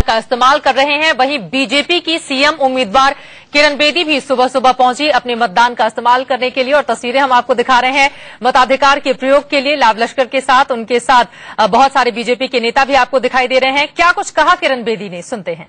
का इस्तेमाल कर रहे हैं। वहीं बीजेपी की सीएम उम्मीदवार किरण बेदी भी सुबह सुबह पहुंची अपने मतदान का इस्तेमाल करने के लिए और तस्वीरें हम आपको दिखा रहे हैं मताधिकार के प्रयोग के लिए लाव लश्कर के साथ। उनके साथ बहुत सारे बीजेपी के नेता भी आपको दिखाई दे रहे हैं। क्या कुछ कहा किरण बेदी ने, सुनते हैं।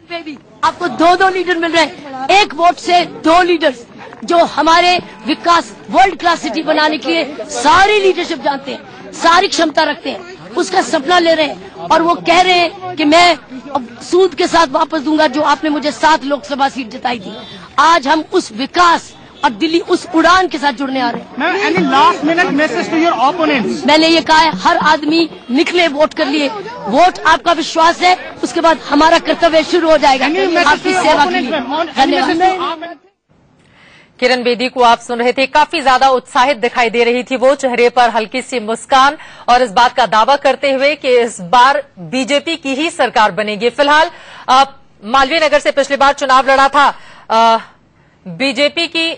बेदी, आपको दो लीडर मिल रहे हैं, एक वोट से 2 लीडर्स जो हमारे विकास वर्ल्ड क्लास सिटी बनाने के लिए सारी लीडरशिप जानते हैं, सारी क्षमता रखते हैं, उसका सपना ले रहे हैं और वो कह रहे हैं कि मैं अब सूद के साथ वापस दूंगा जो आपने मुझे 7 लोकसभा सीट जिताई थी। आज हम उस विकास और दिल्ली उस उड़ान के साथ जुड़ने आ रहे हैं। Any last minute message to your opponents? मैंने ये कहा है, हर आदमी निकले वोट कर लिए। वोट आपका विश्वास है, उसके बाद हमारा कर्तव्य शुरू हो जाएगा आपकी सेवा के लिए। धन्यवाद। किरण बेदी को आप सुन रहे थे, काफी ज्यादा उत्साहित दिखाई दे रही थी वो, चेहरे पर हल्की सी मुस्कान और इस बात का दावा करते हुए कि इस बार बीजेपी की ही सरकार बनेगी। फिलहाल मालवीय नगर से पिछली बार चुनाव लड़ा था बीजेपी की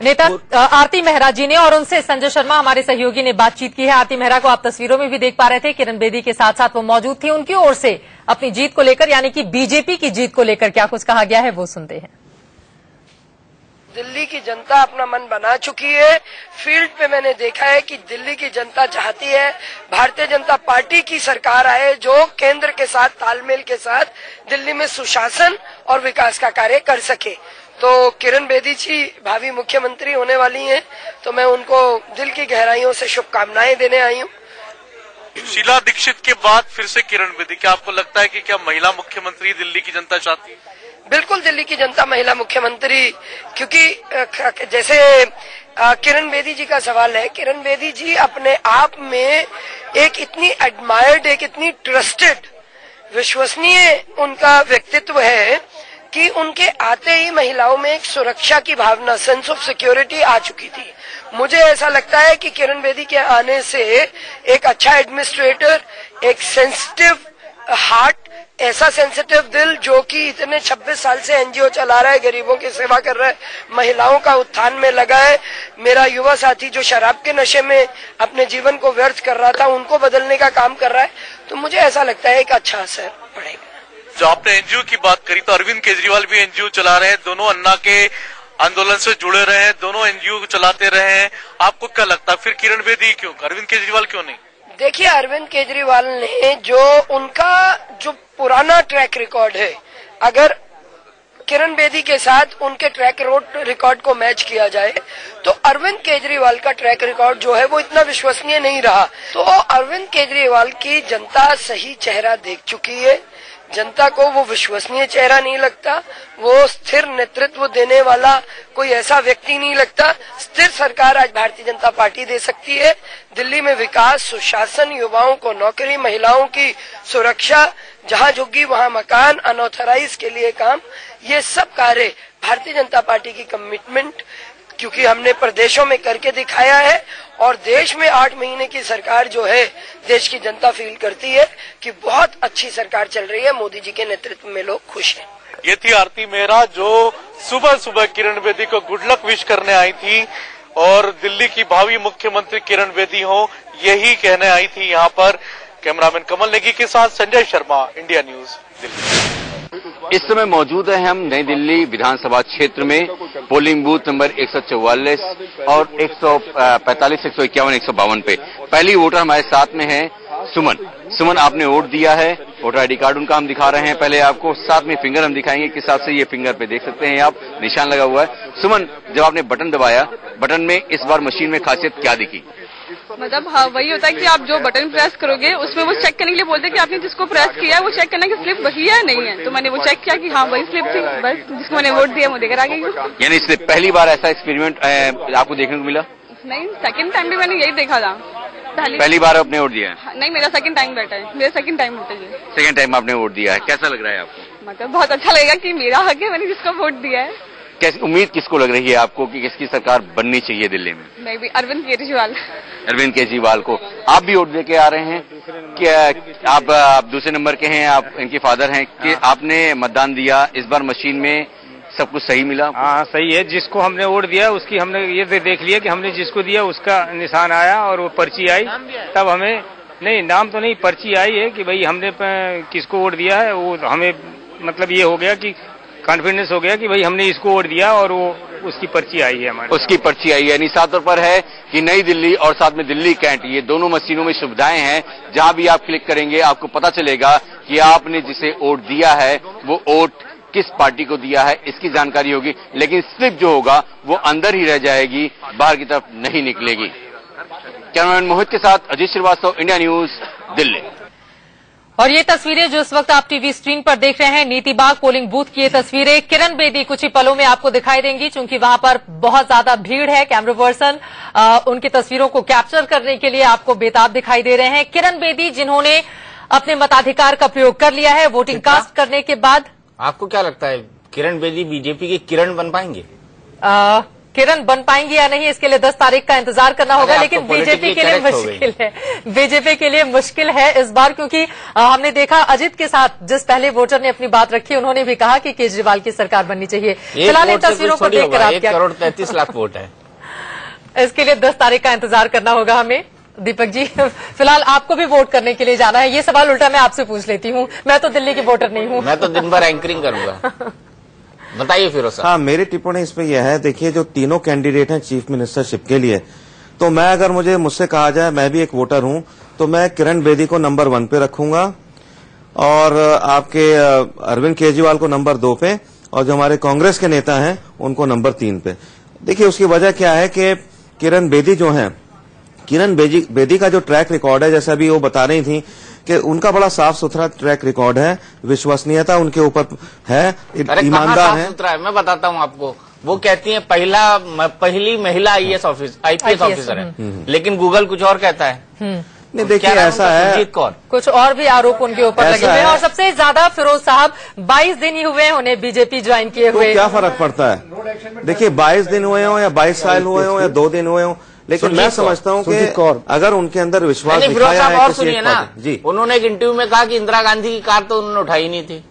नेता आरती मेहरा जी ने और उनसे संजय शर्मा हमारे सहयोगी ने बातचीत की है। आरती मेहरा को आप तस्वीरों में भी देख पा रहे थे, किरण बेदी के साथ साथ वो मौजूद थी। उनकी ओर से अपनी जीत को लेकर यानी कि बीजेपी की जीत को लेकर क्या कुछ कहा गया है वो सुनते हैं। दिल्ली की जनता अपना मन बना चुकी है। फील्ड पे मैंने देखा है कि दिल्ली की जनता चाहती है भारतीय जनता पार्टी की सरकार आए जो केंद्र के साथ तालमेल के साथ दिल्ली में सुशासन और विकास का कार्य कर सके। तो किरण बेदी जी भावी मुख्यमंत्री होने वाली हैं, तो मैं उनको दिल की गहराइयों से शुभकामनाएं देने आई हूँ। शीला दीक्षित के बाद फिर से किरण बेदी, क्या आपको लगता है कि क्या महिला मुख्यमंत्री दिल्ली की जनता चाहती है? बिल्कुल दिल्ली की जनता महिला मुख्यमंत्री, क्योंकि जैसे किरण बेदी जी का सवाल है, किरण बेदी जी अपने आप में एक इतनी एडमायर्ड, एक इतनी ट्रस्टेड, विश्वसनीय उनका व्यक्तित्व है कि उनके आते ही महिलाओं में एक सुरक्षा की भावना, सेंस ऑफ सिक्योरिटी आ चुकी थी। मुझे ऐसा लगता है कि किरण बेदी के आने से एक अच्छा एडमिनिस्ट्रेटर, एक सेंसिटिव हार्ट, ऐसा सेंसिटिव दिल जो कि इतने 26 साल से एनजीओ चला रहा है, गरीबों की सेवा कर रहा है, महिलाओं का उत्थान में लगा है। मेरा युवा साथी जो शराब के नशे में अपने जीवन को व्यर्थ कर रहा था, उनको बदलने का काम कर रहा है। तो मुझे ऐसा लगता है एक अच्छा असर पड़ेगा। जो आपने एनजीओ की बात करी, तो अरविंद केजरीवाल भी एनजीओ चला रहे हैं, दोनों अन्ना के आंदोलन से जुड़े रहे हैं, दोनों एनजीओ चलाते रहे हैं। आपको क्या लगता है फिर किरण बेदी क्यों, अरविंद केजरीवाल क्यों नहीं? देखिए, अरविंद केजरीवाल ने जो उनका जो पुराना ट्रैक रिकॉर्ड है, अगर किरण बेदी के साथ उनके ट्रैक रिकॉर्ड को मैच किया जाए तो अरविंद केजरीवाल का ट्रैक रिकॉर्ड जो है वो इतना विश्वसनीय नहीं रहा। तो अरविंद केजरीवाल की जनता सही चेहरा देख चुकी है। जनता को वो विश्वसनीय चेहरा नहीं लगता, वो स्थिर नेतृत्व देने वाला कोई ऐसा व्यक्ति नहीं लगता। स्थिर सरकार आज भारतीय जनता पार्टी दे सकती है। दिल्ली में विकास, सुशासन, युवाओं को नौकरी, महिलाओं की सुरक्षा, जहां झुग्गी वहां मकान, अनऑथराइज के लिए काम, ये सब कार्य भारतीय जनता पार्टी की कमिटमेंट, क्योंकि हमने प्रदेशों में करके दिखाया है और देश में 8 महीने की सरकार जो है देश की जनता फील करती है कि बहुत अच्छी सरकार चल रही है, मोदी जी के नेतृत्व में लोग खुश हैं। ये थी आरती मेहरा जो सुबह सुबह किरण बेदी को गुड लक विश करने आई थी और दिल्ली की भावी मुख्यमंत्री किरण बेदी हो यही कहने आई थी यहाँ पर। कैमरामैन कमल नेगी के साथ संजय शर्मा, इंडिया न्यूज, दिल्ली। इस समय मौजूद है हम नई दिल्ली विधानसभा क्षेत्र में पोलिंग बूथ नंबर 144 और 145, 151, 152 पे। पहली वोटर हमारे साथ में है सुमन, आपने वोट दिया है, वोटर आईडी कार्ड उनका हम दिखा रहे हैं पहले आपको, साथ में फिंगर हम दिखाएंगे किस हिसाब से ये फिंगर पे देख सकते हैं आप, निशान लगा हुआ है। सुमन, जब आपने बटन दबाया, बटन में इस बार मशीन में खासियत क्या दिखी? मतलब हाँ, वही होता है कि आप जो बटन प्रेस करोगे उसमें वो चेक करने के लिए बोलते हैं कि आपने जिसको प्रेस किया है वो चेक करना कि स्लिप वही है नहीं है। तो मैंने वो चेक किया कि हाँ वही स्लिप थी, बस जिसको मैंने वोट दिया वो देकर आ गई। यानी इससे पहली बार ऐसा एक्सपेरिमेंट आपको देखने को मिला? नहीं, सेकंड टाइम भी मैंने यही देखा था। पहली बार आपने वोट दिया है? नहीं, मेरा सेकंड टाइम बैठा है, मेरा सेकंड टाइम वोट है। सेकंड टाइम आपने वोट दिया है, कैसा लग रहा है आपको? मतलब बहुत अच्छा लगेगा कि मेरा हक है, मैंने जिसको वोट दिया है। कैसी उम्मीद किसको लग रही है आपको कि किसकी सरकार बननी चाहिए दिल्ली में? मैं भी अरविंद केजरीवाल को। आप भी वोट देके आ रहे हैं, क्या आप दूसरे नंबर के हैं, आप इनके फादर हैं, कि आपने मतदान दिया, इस बार मशीन में सब कुछ सही मिला? हाँ सही है, जिसको हमने वोट दिया उसकी हमने ये देख लिया कि हमने जिसको दिया उसका निशान आया और वो पर्ची आई, तब हमें नहीं, नाम तो नहीं, पर्ची आई है कि भाई हमने किसको वोट दिया है। वो हमें मतलब ये हो गया कि कॉन्फिडेंस हो गया कि भाई हमने इसको वोट दिया और वो उसकी पर्ची आई है हमारे। उसकी पर्ची आई है, यानी साफ तौर पर है कि नई दिल्ली और साथ में दिल्ली कैंट, ये दोनों मशीनों में सुविधाएं हैं। जहां भी आप क्लिक करेंगे आपको पता चलेगा कि आपने जिसे वोट दिया है वो वोट किस पार्टी को दिया है, इसकी जानकारी होगी। लेकिन स्लिप जो होगा वो अंदर ही रह जाएगी, बाहर की तरफ नहीं निकलेगी। कैमरामैन मोहित के साथ अजीत श्रीवास्तव, इंडिया न्यूज, दिल्ली। और ये तस्वीरें जो इस वक्त आप टीवी स्क्रीन पर देख रहे हैं, नीतिबाग पोलिंग बूथ की ये तस्वीरें किरण बेदी कुछ ही पलों में आपको दिखाई देंगी, क्योंकि वहां पर बहुत ज्यादा भीड़ है। कैमरा पर्सन उनकी तस्वीरों को कैप्चर करने के लिए आपको बेताब दिखाई दे रहे हैं। किरण बेदी जिन्होंने अपने मताधिकार का प्रयोग कर लिया है वोटिंग कास्ट करने के बाद। आपको क्या लगता है किरण बेदी बीजेपी की किरण बन पाएंगे? किरण बन पाएंगी या नहीं, इसके लिए 10 तारीख का इंतजार करना होगा। लेकिन बीजेपी के लिए मुश्किल है, बीजेपी के लिए मुश्किल है इस बार, क्योंकि हमने देखा अजित के साथ जिस पहले वोटर ने अपनी बात रखी, उन्होंने भी कहा कि केजरीवाल की सरकार बननी चाहिए। फिलहाल इन तस्वीरों को देखकर आप क्या, 1,33,00,000 वोट है, इसके लिए 10 तारीख का इंतजार करना होगा हमें। दीपक जी, फिलहाल आपको भी वोट करने के लिए जाना है। ये सवाल उल्टा मैं आपसे पूछ लेती हूँ, मैं तो दिल्ली की वोटर नहीं हूँ। मैं तो दिन भर एंकरिंग करूंगा। बताइए फिरोज साहब। हाँ, मेरी टिप्पणी इस पे यह है, देखिए जो तीनों कैंडिडेट हैं चीफ मिनिस्टरशिप के लिए, तो मैं अगर मुझसे कहा जाए, मैं भी एक वोटर हूं, तो मैं किरण बेदी को नंबर 1 पे रखूंगा और आपके अरविंद केजरीवाल को नंबर 2 पे, और जो हमारे कांग्रेस के नेता हैं उनको नंबर 3 पे। देखिए उसकी वजह क्या है कि किरण बेदी जो है, किरण बेदी का जो ट्रैक रिकॉर्ड है, जैसा अभी वो बता रही थी कि उनका बड़ा साफ सुथरा ट्रैक रिकॉर्ड है, विश्वसनीयता उनके ऊपर है, ईमानदार है। मैं बताता हूँ आपको, वो कहती है पहली महिला आईपीएस ऑफिसर है, लेकिन गूगल कुछ और कहता है। नहीं, देखिए ऐसा है, कुछ और भी आरोप उनके ऊपर लगे हुए हैं। और सबसे ज्यादा फिरोज साहब 22 दिन ही हुए हैं उन्हें बीजेपी ज्वाइन किए हुए। तो क्या फर्क पड़ता है? देखिए 22 दिन हुए हो या 22 साल हुए हो या 2 दिन हुए हो, लेकिन मैं समझता हूं कि अगर उनके अंदर विश्वास दिखाया है, और सुनिए ना जी, उन्होंने एक इंटरव्यू में कहा कि इंदिरा गांधी की कार तो उन्होंने उठाई नहीं थी।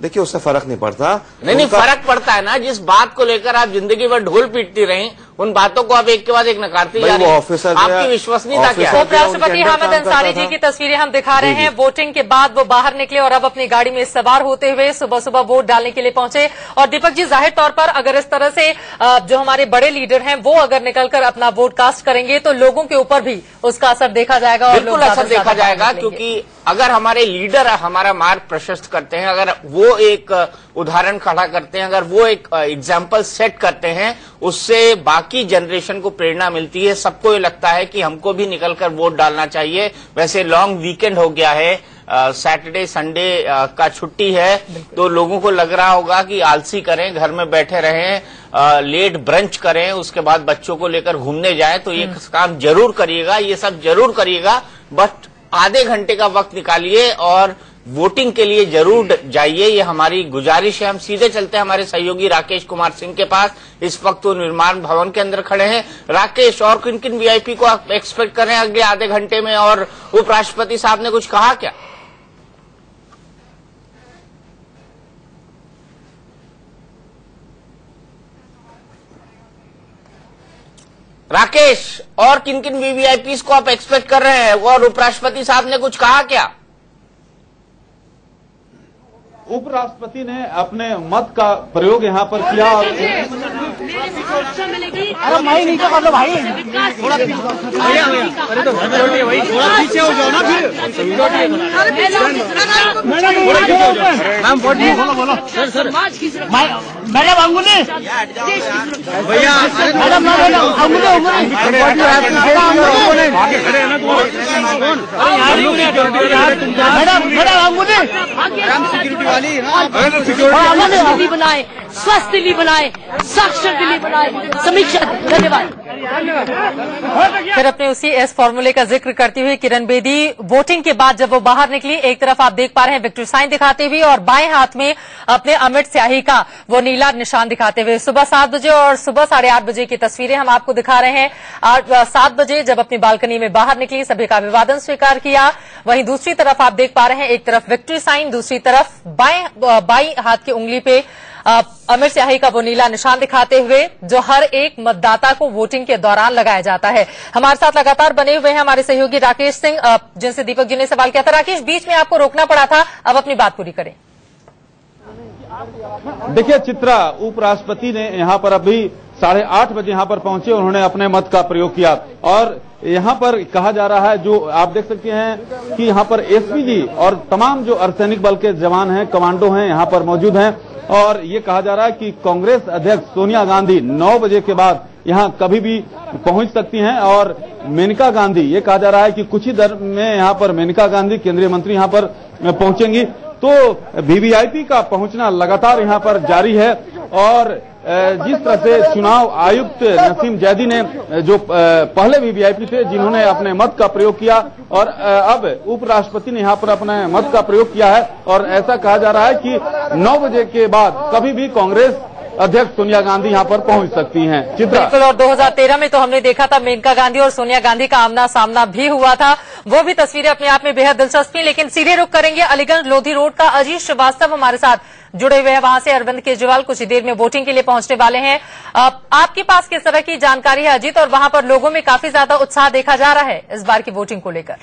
देखिए उससे फर्क नहीं पड़ता। नहीं, फर्क पड़ता है ना, जिस बात को लेकर आप जिंदगी भर ढोल पीटती रही, उन बातों को आप एक के बाद एक नकारती जा रही हैं। आपकी विश्वसनीयता क्या है? उपराष्ट्रपति हामिद अंसारी जी की तस्वीरें हम दिखा रहे हैं। वोटिंग के बाद वो बाहर निकले और अब अपनी गाड़ी में सवार होते हुए सुबह सुबह वोट डालने के लिए पहुंचे। और दीपक जी, जाहिर तौर पर अगर इस तरह से जो हमारे बड़े लीडर हैं वो अगर निकलकर अपना वोट कास्ट करेंगे तो लोगों के ऊपर भी उसका असर देखा जाएगा। और बिल्कुल असर देखा जाएगा, क्योंकि अगर हमारे लीडर हमारा मार्ग प्रशस्त करते हैं, अगर वो एक उदाहरण खड़ा करते हैं, अगर वो एक एग्जाम्पल सेट करते हैं, उससे बाकी जनरेशन को प्रेरणा मिलती है। सबको ये लगता है कि हमको भी निकलकर वोट डालना चाहिए। वैसे लॉन्ग वीकेंड हो गया है, सैटरडे संडे का छुट्टी है, तो लोगों को लग रहा होगा कि आलसी करें, घर में बैठे रहें, लेट ब्रंच करें, उसके बाद बच्चों को लेकर घूमने जाएं। तो ये काम जरूर करिएगा, ये सब जरूर करिएगा, बट आधे घंटे का वक्त निकालिए और वोटिंग के लिए जरूर जाइए, ये हमारी गुजारिश है। हम सीधे चलते हैं हमारे सहयोगी राकेश कुमार सिंह के पास। इस वक्त वो निर्माण भवन के अंदर खड़े हैं। राकेश, और किन किन वीआईपी को आप एक्सपेक्ट कर रहे हैं अगले आधे घंटे में, और उपराष्ट्रपति साहब ने कुछ कहा क्या? राकेश, और किन किन वीवीआईपी को आप एक्सपेक्ट कर रहे हैं, और उपराष्ट्रपति साहब ने कुछ कहा क्या? उपराष्ट्रपति ने अपने मत का प्रयोग यहाँ पर किया। अरे माई नीचे कर लो भाई, थोड़ा पीछे हो जाओ ना, फिर मैम बोलो सर मैडम अंगुली भैया, मैडम दिल्ली बनाए, स्वस्थ दिल्ली बनाए, साक्षर दिल्ली बनाए। समीक्षा, धन्यवाद। फिर अपने उसी एस फॉर्मूले का जिक्र करती हुई किरण बेदी वोटिंग के बाद जब वो बाहर निकली, एक तरफ आप देख पा रहे हैं विक्ट्री साइन दिखाते हुए और बाएं हाथ में अपने अमिट स्याही का वो नीला निशान दिखाते हुए। सुबह 7 बजे और सुबह 8:30 बजे की तस्वीरें हम आपको दिखा रहे हैं। 7 बजे जब अपनी बालकनी में बाहर निकली, सभी का अभिवादन स्वीकार किया। वहीं दूसरी तरफ आप देख पा रहे हैं, एक तरफ विक्ट्री साइन, दूसरी तरफ बाएं हाथ की उंगली पे अमर स्याही का वो नीला निशान दिखाते हुए जो हर एक मतदाता को वोटिंग के दौरान लगाया जाता है। हमारे साथ लगातार बने हुए हैं हमारे सहयोगी राकेश सिंह, जिनसे दीपक जी ने सवाल किया था। राकेश, बीच में आपको रोकना पड़ा था, अब अपनी बात पूरी करें। देखिए चित्रा, उपराष्ट्रपति ने यहाँ पर अभी 8:30 बजे यहाँ पर पहुंचे, उन्होंने अपने मत का प्रयोग किया और यहाँ पर कहा जा रहा है, जो आप देख सकते हैं कि यहाँ पर एसपीजी और तमाम जो अर्धसैनिक बल के जवान हैं, कमांडो हैं, यहाँ पर मौजूद हैं और ये कहा जा रहा है कि कांग्रेस अध्यक्ष सोनिया गांधी 9 बजे के बाद यहाँ कभी भी पहुंच सकती हैं और मेनका गांधी, ये कहा जा रहा है कि कुछ ही देर में यहाँ पर मेनका गांधी केंद्रीय मंत्री यहाँ पर पहुंचेंगी। तो वीवीआईपी का पहुंचना लगातार यहाँ पर जारी है और जिस तरह से चुनाव आयुक्त नसीम जैदी ने, जो पहले वीवीआईपी थे जिन्होंने अपने मत का प्रयोग किया और अब उपराष्ट्रपति ने यहाँ पर अपने मत का प्रयोग किया है और ऐसा कहा जा रहा है कि 9 बजे के बाद कभी भी कांग्रेस अध्यक्ष सोनिया गांधी यहाँ पर पहुंच सकती हैं। बिल्कुल, और 2013 में तो हमने देखा था मेनका गांधी और सोनिया गांधी का आमना सामना भी हुआ था, वो भी तस्वीरें अपने आप में बेहद दिलचस्प थी। लेकिन सीधे रुख करेंगे अलीगंज लोधी रोड का। अजीत श्रीवास्तव हमारे साथ जुड़े हुए हैं वहां से। अरविंद केजरीवाल कुछ ही देर में वोटिंग के लिए पहुंचने वाले हैं। आपके पास किस तरह की जानकारी है अजीत, और वहां पर लोगों में काफी ज्यादा उत्साह देखा जा रहा है इस बार की वोटिंग को लेकर?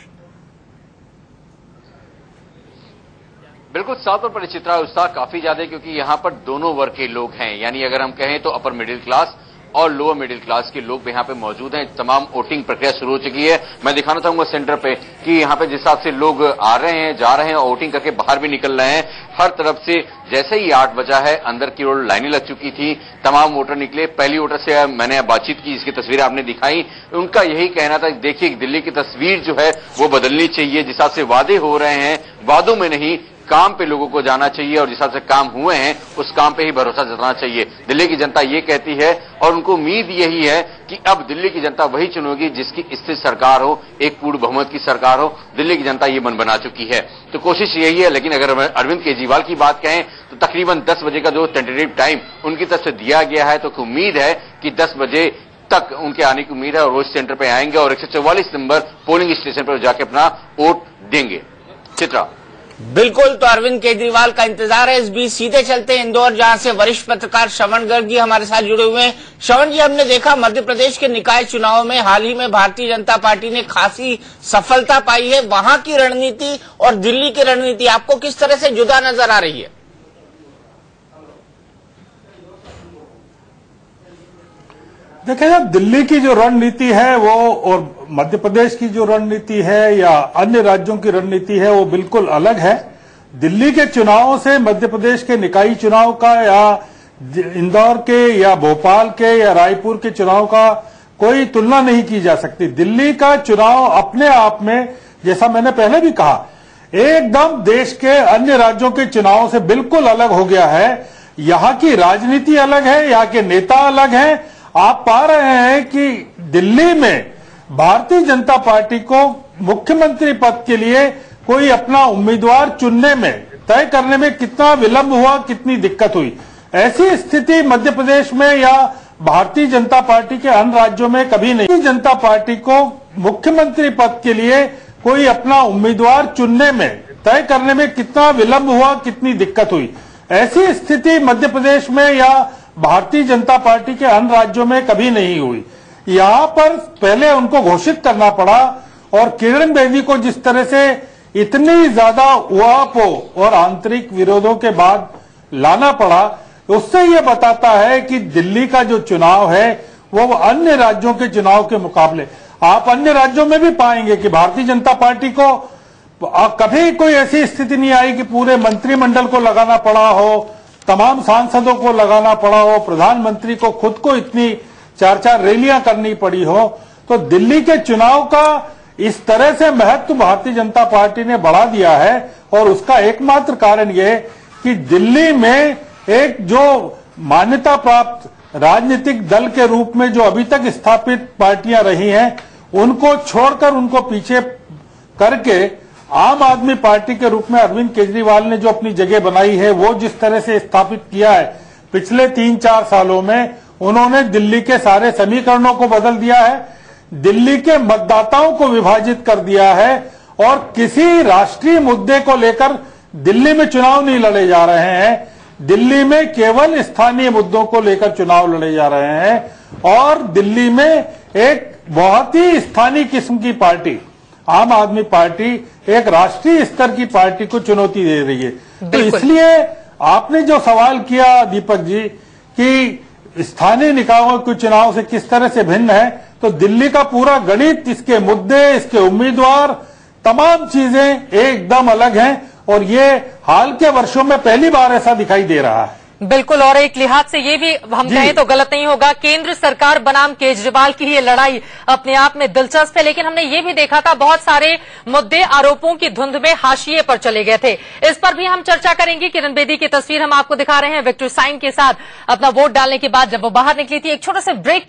बिल्कुल साफ तौर पर चित्रा, उत्साह काफी ज्यादा है क्योंकि यहाँ पर दोनों वर्ग के लोग हैं, यानी अगर हम कहें तो अपर मिडिल क्लास और लोअर मिडिल क्लास के लोग भी यहाँ पे मौजूद हैं। तमाम वोटिंग प्रक्रिया शुरू हो चुकी है। मैं दिखाना चाहूंगा सेंटर पे कि यहाँ पे जिस हिसाब से लोग आ रहे हैं, जा रहे हैं और वोटिंग करके बाहर भी निकल रहे हैं। हर तरफ से जैसे ही 8 बजा है अंदर की ओर लाइनें लग चुकी थी, तमाम वोटर निकले। पहली वोटर से मैंने बातचीत की, इसकी तस्वीरें आपने दिखाई। उनका यही कहना था, देखिए दिल्ली की तस्वीर जो है वो बदलनी चाहिए। जिस हिसाब से वादे हो रहे हैं, वादों में नहीं काम पे लोगों को जाना चाहिए और जिस हिसाब से काम हुए हैं उस काम पे ही भरोसा जताना चाहिए। दिल्ली की जनता ये कहती है और उनको उम्मीद यही है कि अब दिल्ली की जनता वही चुनेगी जिसकी स्थिर सरकार हो, एक पूर्ण बहुमत की सरकार हो। दिल्ली की जनता ये मन बना चुकी है, तो कोशिश यही है। लेकिन अगर अरविंद केजरीवाल की बात कहें तो तकरीबन 10 बजे का जो टेंटेटिव टाइम उनकी तरफ से दिया गया है, तो उम्मीद है कि 10 बजे तक उनके आने की उम्मीद है और वो सेंटर पे आएंगे और 144 नंबर पोलिंग स्टेशन पर जाके अपना वोट देंगे। चित्रा, बिल्कुल, तो अरविंद केजरीवाल का इंतजार है। इस बीच सीधे चलते हैं इंदौर, जहां से वरिष्ठ पत्रकार श्रवण गर्ग जी हमारे साथ जुड़े हुए हैं। श्रवण जी, हमने देखा मध्य प्रदेश के निकाय चुनाव में हाल ही में भारतीय जनता पार्टी ने खासी सफलता पाई है। वहां की रणनीति और दिल्ली की रणनीति आपको किस तरह से जुदा नजर आ रही है? देखिए, जब दिल्ली की जो रणनीति है वो और मध्य प्रदेश की जो रणनीति है या अन्य राज्यों की रणनीति है वो बिल्कुल अलग है। दिल्ली के चुनावों से मध्य प्रदेश के निकाय चुनाव का या इंदौर के या भोपाल के या रायपुर के चुनाव का कोई तुलना नहीं की जा सकती। दिल्ली का चुनाव अपने आप में, जैसा मैंने पहले भी कहा, एकदम देश के अन्य राज्यों के चुनावों से बिल्कुल अलग हो गया है। यहाँ की राजनीति अलग है, यहाँ के नेता अलग हैं। आप पा रहे हैं कि दिल्ली में भारतीय जनता पार्टी को मुख्यमंत्री पद के लिए कोई अपना उम्मीदवार चुनने में, तय करने में कितना विलंब हुआ, कितनी दिक्कत हुई। ऐसी स्थिति मध्य प्रदेश में या भारतीय जनता पार्टी के अन्य राज्यों में कभी नहीं। जनता पार्टी को मुख्यमंत्री पद के लिए कोई अपना उम्मीदवार चुनने में, तय करने में कितना विलंब हुआ, कितनी दिक्कत हुई। ऐसी स्थिति मध्य प्रदेश में या भारतीय जनता पार्टी के अन्य राज्यों में कभी नहीं हुई। यहाँ पर पहले उनको घोषित करना पड़ा और किरण बेदी को जिस तरह से इतनी ज्यादा उहापोह और आंतरिक विरोधों के बाद लाना पड़ा, उससे ये बताता है कि दिल्ली का जो चुनाव है वो अन्य राज्यों के चुनाव के मुकाबले, आप अन्य राज्यों में भी पाएंगे कि भारतीय जनता पार्टी को कभी कोई ऐसी स्थिति नहीं आई कि पूरे मंत्रिमंडल को लगाना पड़ा हो, तमाम सांसदों को लगाना पड़ा हो, प्रधानमंत्री को खुद को इतनी 4-4 रैलियां करनी पड़ी हो। तो दिल्ली के चुनाव का इस तरह से महत्व भारतीय जनता पार्टी ने बढ़ा दिया है और उसका एकमात्र कारण यह कि दिल्ली में एक जो मान्यता प्राप्त राजनीतिक दल के रूप में जो अभी तक स्थापित पार्टियां रही हैं, उनको छोड़कर, उनको पीछे करके आम आदमी पार्टी के रूप में अरविंद केजरीवाल ने जो अपनी जगह बनाई है, वो जिस तरह से स्थापित किया है पिछले 3-4 सालों में, उन्होंने दिल्ली के सारे समीकरणों को बदल दिया है, दिल्ली के मतदाताओं को विभाजित कर दिया है और किसी राष्ट्रीय मुद्दे को लेकर दिल्ली में चुनाव नहीं लड़े जा रहे हैं। दिल्ली में केवल स्थानीय मुद्दों को लेकर चुनाव लड़े जा रहे हैं और दिल्ली में एक बहुत ही स्थानीय किस्म की पार्टी आम आदमी पार्टी एक राष्ट्रीय स्तर की पार्टी को चुनौती दे रही है। तो इसलिए आपने जो सवाल किया दीपक जी कि स्थानीय निकायों के चुनाव से किस तरह से भिन्न है, तो दिल्ली का पूरा गणित, इसके मुद्दे, इसके उम्मीदवार, तमाम चीजें एकदम अलग हैं और ये हाल के वर्षों में पहली बार ऐसा दिखाई दे रहा है। बिल्कुल, और एक लिहाज से ये भी हम कहें तो गलत नहीं होगा, केंद्र सरकार बनाम केजरीवाल की ये लड़ाई अपने आप में दिलचस्प है, लेकिन हमने ये भी देखा था बहुत सारे मुद्दे आरोपों की धुंध में हाशिए पर चले गए थे। इस पर भी हम चर्चा करेंगे। किरण बेदी की तस्वीर हम आपको दिखा रहे हैं विक्ट्री साइन के साथ अपना वोट डालने के बाद जब वो बाहर निकली थी। एक छोटे से ब्रेक